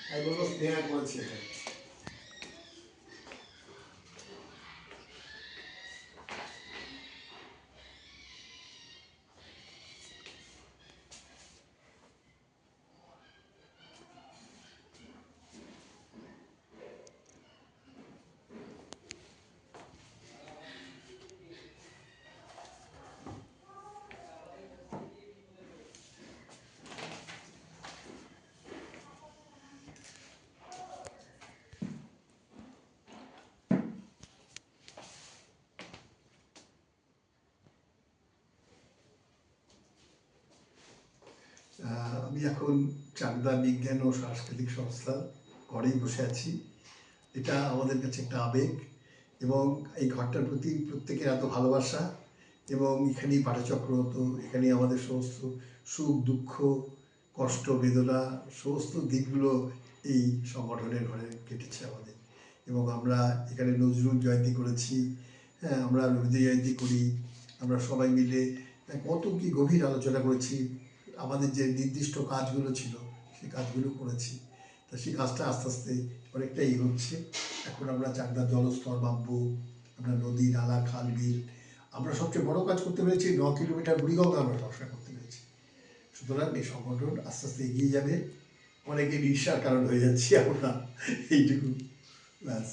আমি বলবো স্নেহা করেছে এটা। আমি এখন চাকদা বিজ্ঞান ও সাংস্কৃতিক সংস্থার ঘরেই বসে আছি। এটা আমাদের কাছে একটা আবেগ, এবং এই ঘরটার প্রতি প্রত্যেকের এত ভালোবাসা, এবং এখানেই পাঠচক্র হতো, এখানেই আমাদের সমস্ত সুখ দুঃখ কষ্ট বেদনা সমস্ত দিকগুলো এই সংগঠনের ঘরে কেটেছে আমাদের। এবং আমরা এখানে নজরুল জয়ন্তী করেছি, হ্যাঁ আমরা রবীন্দ্র জয়ন্তী করি, আমরা সবাই মিলে কত কি গভীর আলোচনা করেছি, আমাদের যে নির্দিষ্ট কাজগুলো ছিল সেই কাজগুলো করেছি। তা সেই কাজটা আস্তে আস্তে অনেকটাই এগোচ্ছে। এখন আমরা চাকদার জলস্তর মাপবো, আমরা নদী নালা খাল বিল, আমরা সবচেয়ে বড় কাজ করতে পেরেছি 9 কিলোমিটার বুড়িগঙ্গা আমরা সংস্কার করতে পেরেছি। সুতরাং এই সংগঠন আস্তে আস্তে এগিয়ে যাবে, অনেকে ঈর্ষার কারণ হয়ে যাচ্ছি আমরা, এইটুকু ব্যাস।